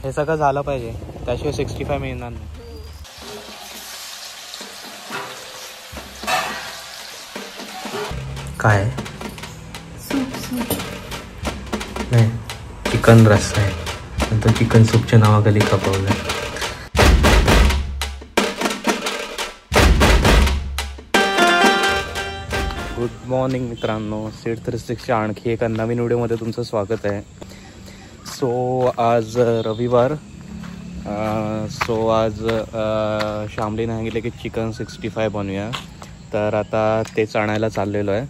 हे सगळं झालं पाहिजे, त्याशिवाय 65 मिळणार नाही. काय नाही, चिकन रस्सा आहे, नंतर चिकन सूपच्या नावाखाली खपवलं. गुड मॉर्निंग मित्रांनो, सीड 360च्या आणखी एका नवीन व्हिडिओमध्ये तुमचं स्वागत आहे. सो आज रविवार, आज श्यामली सांगितले की चिकन 65 बनवूया, तर आता तेच आणायला चाललेलो आहे.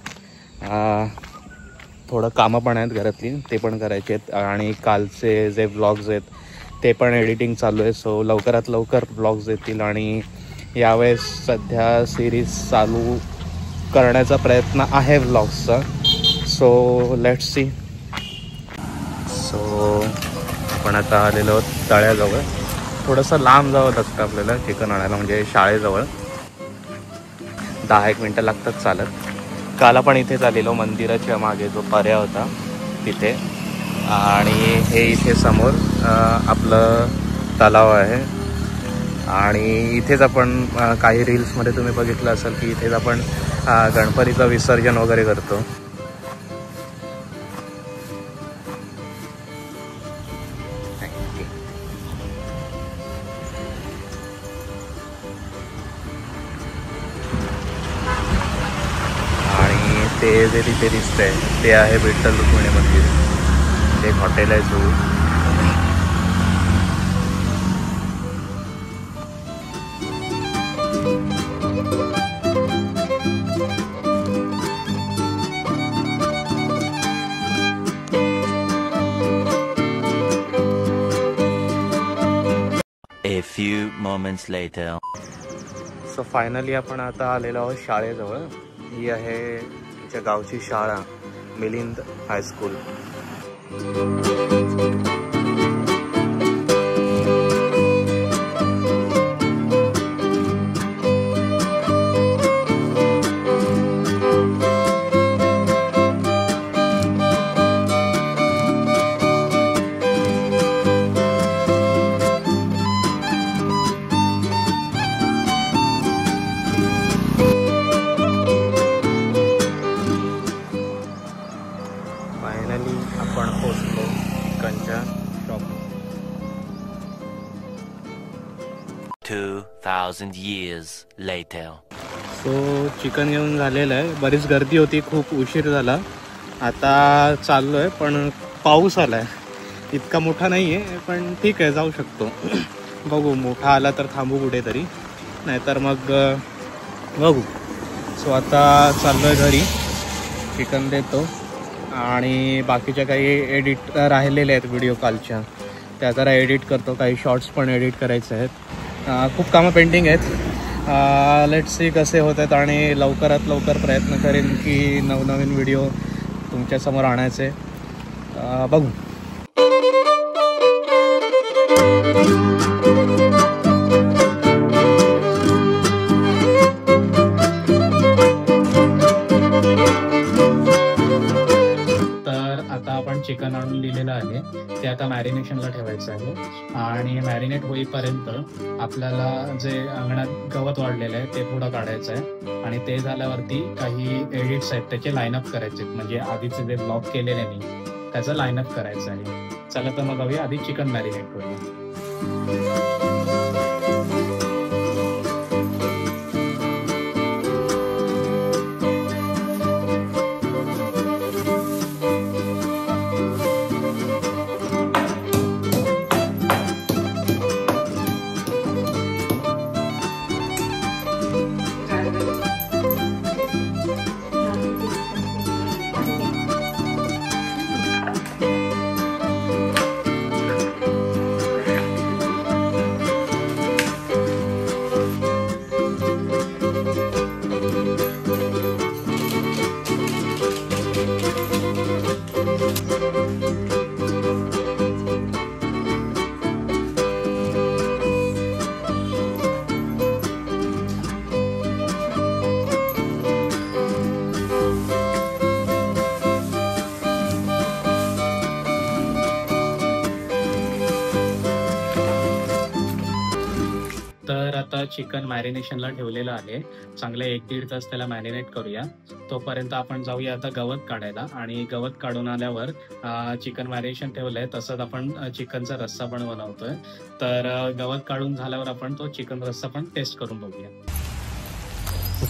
थोडं कामं पण आहेत घरातली, ते पण करायचे आहेत आणि कालचे जे व्लॉग्स आहेत ते पण एडिटिंग चालू आहे. सो लवकरात लवकर व्लॉग्स येतील आणि यावेळेस सध्या सिरीज चालू करण्याचा प्रयत्न आहे व्लॉग्सचा. So let's see. सो आपण आता आलेलो तळ्याजवळ, थोडंसं लांब जावं लागतं आपल्याला चिकन आणायला, म्हणजे शाळेजवळ 10-1 मिनटं लागतात चालत. काल आपण इथेच आलेलो, मंदिराच्या मागे जो पर्याय होता तिथे, आणि हे इथे समोर आपलं तलाव आहे. आणि इथेच आपण काही रील्समध्ये तुम्ही बघितलं असेल की इथेच आपण गणपतीचं विसर्जन वगैरे करतो. आणि ते जे तिथे दिसतंय ते आहे विठ्ठल रुक्मिणी मंदिर. ते एक हॉटेल आहे जो A few moments later. So finally आपण आता आलेलो आहोत शाळेजवळ. ही आहे आमच्या गावची शाळा, मिलिंद हायस्कूल. फायनली आपण पोहोचलो चिकनच्या shop. 2000 years later. So chicken घेऊन झालेलं आहे. बरीच गर्दी होती, खूप उशीर झाला. आता चाललो आहे, पण पाऊस आला आहे. इतका मोठा नाही आहे, पण ठीक आहे, जाऊ शकतो. बघू, मोठा आला तर थांबू कुठेतरी, नाहीतर मग बघू. सो आता चाललो आहे घरी, चिकन देतो आणि बाकीच्या काही एडिट राहिलेले आहेत व्हिडिओ कालच्या, त्या जरा एडिट करतो. काही शॉर्ट्स पण एडिट करायचे आहेत. खूप कामं पेंडिंग आहेत. लेट्स सी कसे होत आहेत, आणि लवकरात लवकर प्रयत्न करेन की नवनवीन व्हिडिओ तुमच्यासमोर आणायचे. बघू. चिकन आणून दिलेलं आहे, ते आता मॅरिनेशनला ठेवायचं आहे. आणि मॅरिनेट होईपर्यंत आपल्याला जे अंगणात गवत वाढलेलं आहे ते थोडं काढायचं आहे. आणि ते झाल्यावरती काही एडिट्स आहेत त्याचे लाईनअप करायचे, म्हणजे आधीचे जे ब्लॉग केलेले मी त्याचं लाईनअप करायचं आहे. चला तर मग हवी आधी चिकन मॅरिनेट करूया. चिकन मॅरिनेशनला ठेवलेलं आहे. चांगले 1-1.5 तास त्याला मॅरिनेट करूया. तोपर्यंत आपण जाऊया आता गवत काढायला आणि गवत काढून आल्यावर चिकन मॅरिनेशन ठेवलंय तसंच आपण चिकनचा रस्सा पण बनवतोय. तर गवत काढून झाल्यावर आपण तो चिकन रस्सा पण टेस्ट करून बघूया.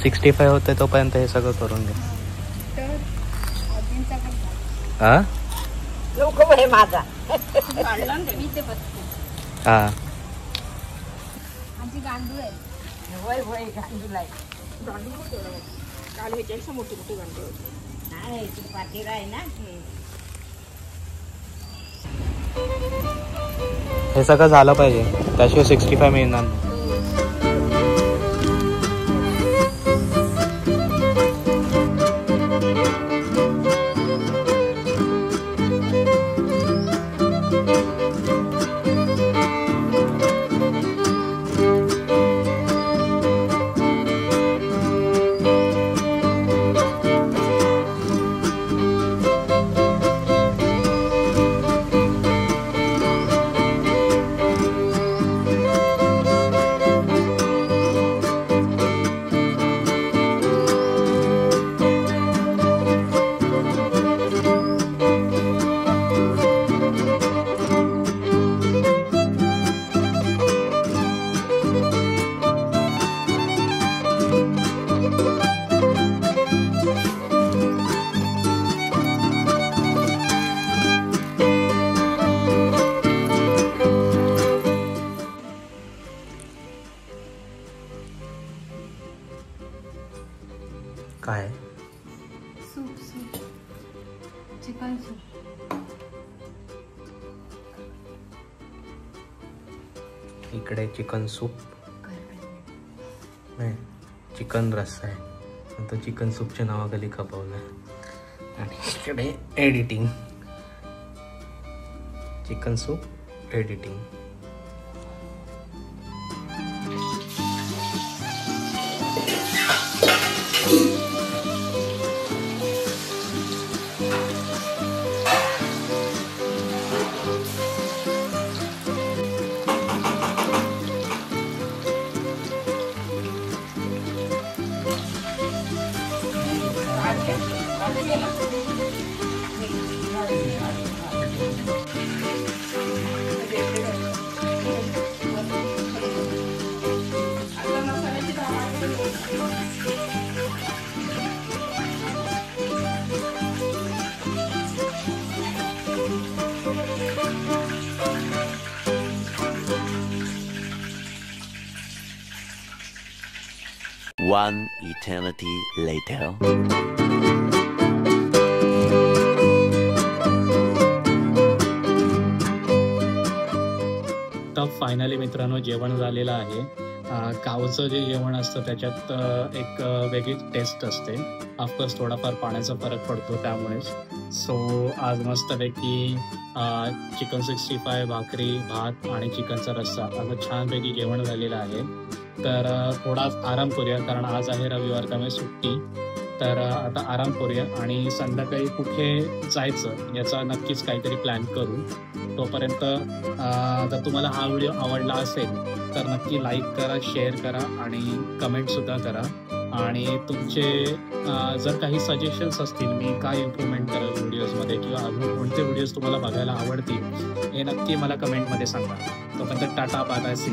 65 होते तोपर्यंत हे सगळं करून घे. हा माझा हा गांडूळ आहे. वय वय गांडूळ आहे. गांडूळ काल ह्याच्यापेक्षा मोठी मोठी गांडूळ नाही पाटीर आहे ना. हे सगळं झालं पाहिजे त्याशिवाय 65 मिळणार. काय सूप सूप चिकन सूप. इकडे चिकन सूप नाही चिकन रस्सा आहे. तो चिकन सूपच्या नावाखाली खपवलाय आणि इकडे editing chicken soup editing. One eternity later. तर फायनली मित्रांनो जेवण झालेलं आहे. गावचं जे जेवण असतं त्याच्यात एक वेगळी टेस्ट असते. ऑफकोर्स थोडाफार पाण्याचा फरक पडतो त्यामुळेच. सो आज मस्तपैकी चिकन 65 भाकरी भात आणि चिकनचा रस्सा असं छानपैकी जेवण झालेलं आहे. तर थोडा आराम करूया कारण आज आहे रविवार त्यामुळे सुट्टी. तर आता आराम करूया आणि संध्याकाळी कुठे जायचं याचा नक्कीच काहीतरी प्लॅन करू. तोपर्यंत जर तुम्हाला हा व्हिडिओ आवडला असेल तर नक्की लाईक करा, शेअर करा आणि कमेंटसुद्धा करा. आणि तुमचे जर काही सजेशन्स असतील मी काय इम्प्रूव्हमेंट करेल व्हिडिओजमध्ये किंवा अजून कोणते व्हिडिओज तुम्हाला बघायला आवडतील हे नक्की मला कमेंटमध्ये सांगा. तोपर्यंत टाटा बाय बाय सी.